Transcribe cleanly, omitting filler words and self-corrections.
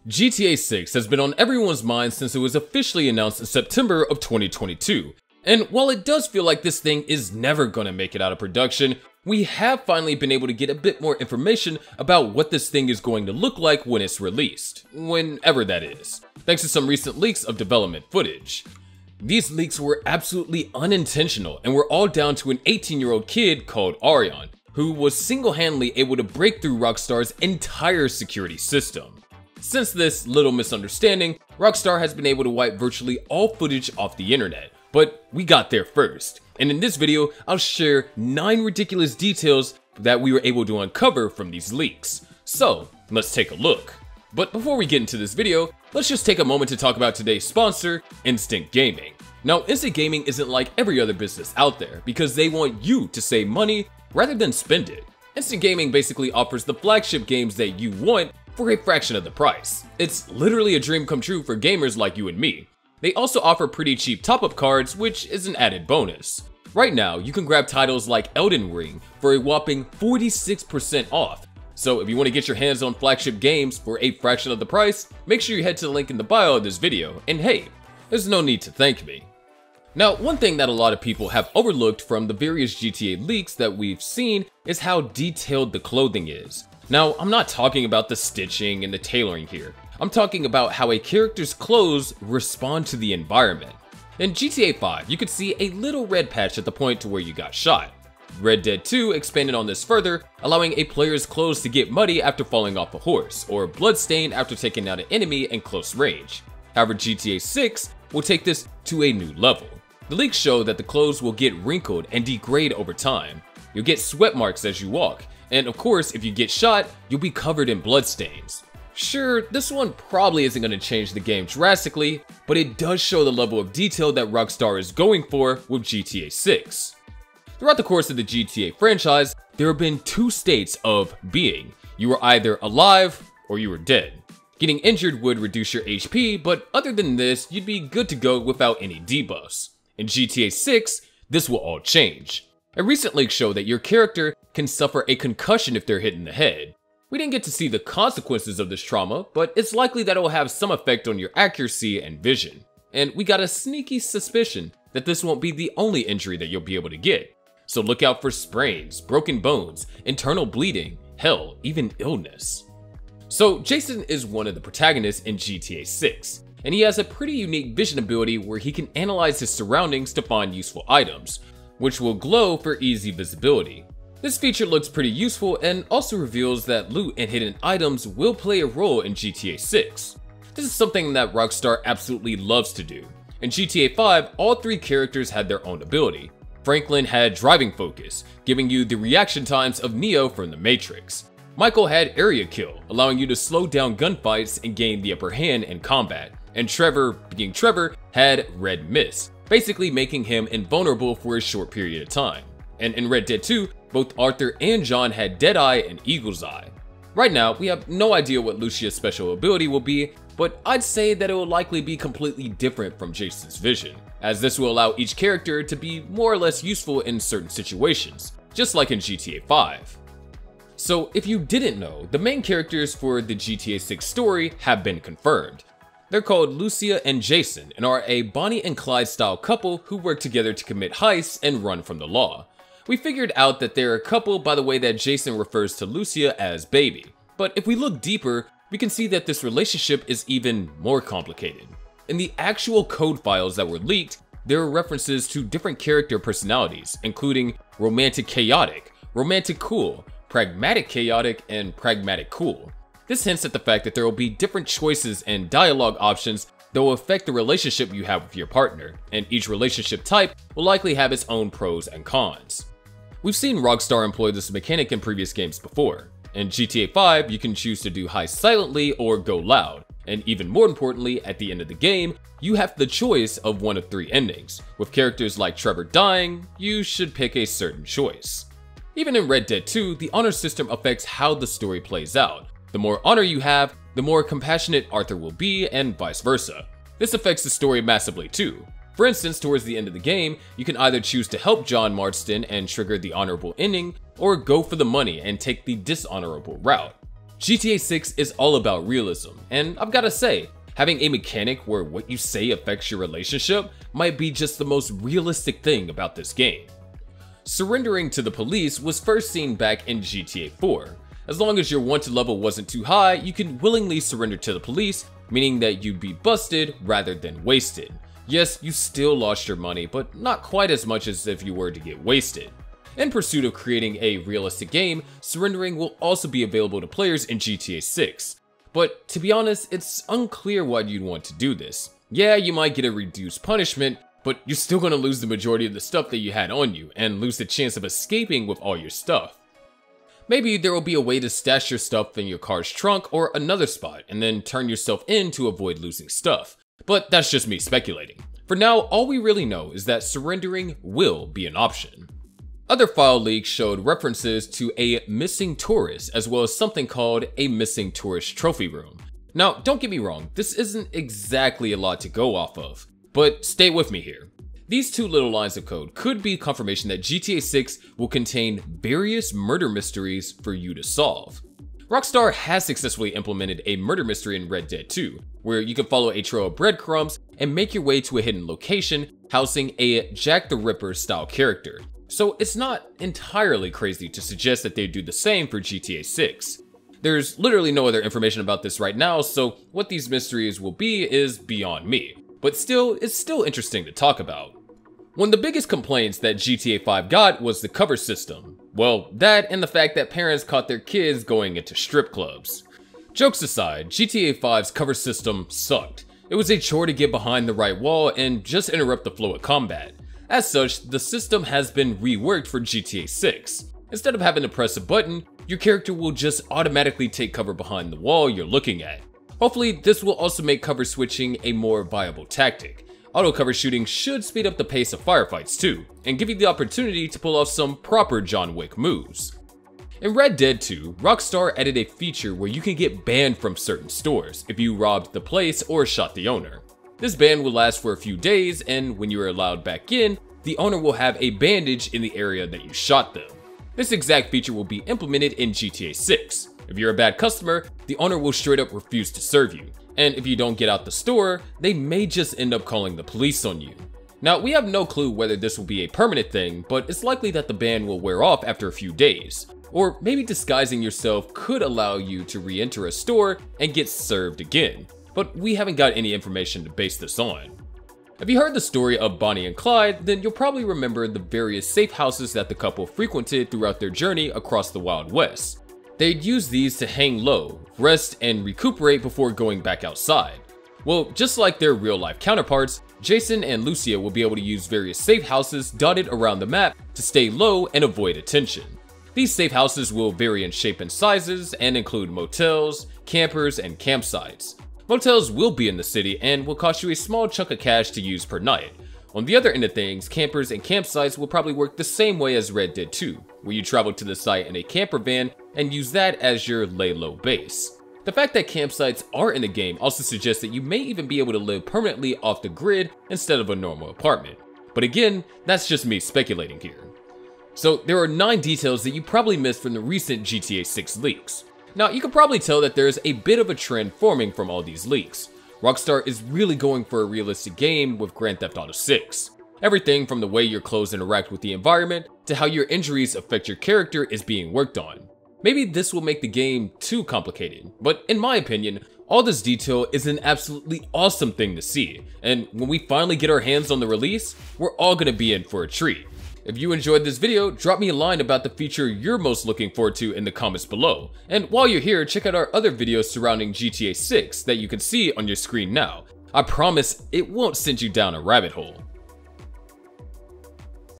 GTA 6 has been on everyone's mind since it was officially announced in September of 2022. And while it does feel like this thing is never gonna make it out of production, we have finally been able to get a bit more information about what this thing is going to look like when it's released, whenever that is, thanks to some recent leaks of development footage. These leaks were absolutely unintentional and were all down to an 18-year-old kid called Arion, who was single-handedly able to break through Rockstar's entire security system. Since this little misunderstanding, Rockstar has been able to wipe virtually all footage off the internet, but we got there first. And in this video, I'll share 9 ridiculous details that we were able to uncover from these leaks. So, let's take a look. But before we get into this video, let's just take a moment to talk about today's sponsor, Instant Gaming. Now, Instant Gaming isn't like every other business out there because they want you to save money rather than spend it. Instant Gaming basically offers the flagship games that you want for a fraction of the price. It's literally a dream come true for gamers like you and me. They also offer pretty cheap top-up cards, which is an added bonus. Right now, you can grab titles like Elden Ring for a whopping 46% off. So if you want to get your hands on flagship games for a fraction of the price, make sure you head to the link in the bio of this video, and hey, there's no need to thank me. Now, one thing that a lot of people have overlooked from the various GTA leaks that we've seen is how detailed the clothing is. Now, I'm not talking about the stitching and the tailoring here. I'm talking about how a character's clothes respond to the environment. In GTA 5, you could see a little red patch at the point to where you got shot. Red Dead 2 expanded on this further, allowing a player's clothes to get muddy after falling off a horse, or bloodstained after taking out an enemy in close range. However, GTA 6 will take this to a new level. The leaks show that the clothes will get wrinkled and degrade over time. You'll get sweat marks as you walk, and of course, if you get shot, you'll be covered in bloodstains. Sure, this one probably isn't going to change the game drastically, but it does show the level of detail that Rockstar is going for with GTA 6. Throughout the course of the GTA franchise, there have been 2 states of being. You were either alive or you were dead. Getting injured would reduce your HP, but other than this, you'd be good to go without any debuffs. In GTA 6, this will all change. A recent leak showed that your character can suffer a concussion if they're hit in the head. We didn't get to see the consequences of this trauma, but it's likely that it will have some effect on your accuracy and vision. And we got a sneaky suspicion that this won't be the only injury that you'll be able to get. So look out for sprains, broken bones, internal bleeding, hell, even illness. So Jason is one of the protagonists in GTA 6, and he has a pretty unique vision ability where he can analyze his surroundings to find useful items, which will glow for easy visibility. This feature looks pretty useful and also reveals that loot and hidden items will play a role in GTA 6. This is something that Rockstar absolutely loves to do. In GTA 5, all 3 characters had their own ability. Franklin had driving focus, giving you the reaction times of Neo from the Matrix. Michael had area kill, allowing you to slow down gunfights and gain the upper hand in combat. And Trevor, being Trevor, had red mist, basically making him invulnerable for a short period of time. And in Red Dead 2, both Arthur and John had Deadeye and Eagle's Eye. Right now, we have no idea what Lucia's special ability will be, but I'd say that it will likely be completely different from Jason's vision, as this will allow each character to be more or less useful in certain situations, just like in GTA 5. So if you didn't know, the main characters for the GTA 6 story have been confirmed. They're called Lucia and Jason and are a Bonnie and Clyde style couple who work together to commit heists and run from the law. We figured out that they're a couple by the way that Jason refers to Lucia as baby, but if we look deeper, we can see that this relationship is even more complicated. In the actual code files that were leaked, there are references to different character personalities, including romantic chaotic, romantic cool, pragmatic chaotic, and pragmatic cool. This hints at the fact that there will be different choices and dialogue options that will affect the relationship you have with your partner, and each relationship type will likely have its own pros and cons. We've seen Rockstar employ this mechanic in previous games before. In GTA 5, you can choose to do heist silently or go loud, and even more importantly, at the end of the game, you have the choice of one of 3 endings. With characters like Trevor dying, you should pick a certain choice. Even in Red Dead 2, the honor system affects how the story plays out. The more honor you have, the more compassionate Arthur will be, and vice versa. This affects the story massively too. For instance, towards the end of the game, you can either choose to help John Marston and trigger the honorable ending, or go for the money and take the dishonorable route. GTA 6 is all about realism, and I've gotta say, having a mechanic where what you say affects your relationship might be just the most realistic thing about this game. Surrendering to the police was first seen back in GTA 4. As long as your wanted level wasn't too high, you could willingly surrender to the police, meaning that you'd be busted rather than wasted. Yes, you still lost your money, but not quite as much as if you were to get wasted. In pursuit of creating a realistic game, surrendering will also be available to players in GTA 6. But to be honest, it's unclear why you'd want to do this. Yeah, you might get a reduced punishment, but you're still going to lose the majority of the stuff that you had on you, and lose the chance of escaping with all your stuff. Maybe there will be a way to stash your stuff in your car's trunk or another spot, and then turn yourself in to avoid losing stuff. But that's just me speculating. For now, all we really know is that surrendering will be an option. Other file leaks showed references to a missing tourist, as well as something called a missing tourist trophy room. Now, don't get me wrong, this isn't exactly a lot to go off of, but stay with me here. These two little lines of code could be confirmation that GTA 6 will contain various murder mysteries for you to solve. Rockstar has successfully implemented a murder mystery in Red Dead 2, where you can follow a trail of breadcrumbs and make your way to a hidden location housing a Jack the Ripper style character. So it's not entirely crazy to suggest that they do the same for GTA 6. There's literally no other information about this right now, so what these mysteries will be is beyond me. But still, it's still interesting to talk about. One of the biggest complaints that GTA 5 got was the cover system. Well, that and the fact that parents caught their kids going into strip clubs. Jokes aside, GTA 5's cover system sucked. It was a chore to get behind the right wall and just interrupt the flow of combat. As such, the system has been reworked for GTA 6. Instead of having to press a button, your character will just automatically take cover behind the wall you're looking at. Hopefully, this will also make cover switching a more viable tactic. Auto cover shooting should speed up the pace of firefights too, and give you the opportunity to pull off some proper John Wick moves. In Red Dead 2, Rockstar added a feature where you can get banned from certain stores if you robbed the place or shot the owner. This ban will last for a few days, and when you are allowed back in, the owner will have a bandage in the area that you shot them. This exact feature will be implemented in GTA 6. If you're a bad customer, the owner will straight up refuse to serve you. And if you don't get out the store, they may just end up calling the police on you. Now, we have no clue whether this will be a permanent thing, but it's likely that the ban will wear off after a few days. Or maybe disguising yourself could allow you to re-enter a store and get served again. But we haven't got any information to base this on. If you heard the story of Bonnie and Clyde, then you'll probably remember the various safe houses that the couple frequented throughout their journey across the Wild West. They'd use these to hang low, rest, and recuperate before going back outside. Well, just like their real-life counterparts, Jason and Lucia will be able to use various safe houses dotted around the map to stay low and avoid attention. These safe houses will vary in shape and sizes and include motels, campers, and campsites. Motels will be in the city and will cost you a small chunk of cash to use per night. On the other end of things, campers and campsites will probably work the same way as Red Dead 2, where you travel to the site in a camper van and use that as your lay-low base. The fact that campsites are in the game also suggests that you may even be able to live permanently off the grid instead of a normal apartment. But again, that's just me speculating here. So there are 9 details that you probably missed from the recent GTA 6 leaks. Now, you can probably tell that there's a bit of a trend forming from all these leaks. Rockstar is really going for a realistic game with Grand Theft Auto 6. Everything from the way your clothes interact with the environment to how your injuries affect your character is being worked on. Maybe this will make the game too complicated, but in my opinion, all this detail is an absolutely awesome thing to see, and when we finally get our hands on the release, we're all gonna be in for a treat. If you enjoyed this video, drop me a line about the feature you're most looking forward to in the comments below. And while you're here, check out our other videos surrounding GTA 6 that you can see on your screen now. I promise it won't send you down a rabbit hole.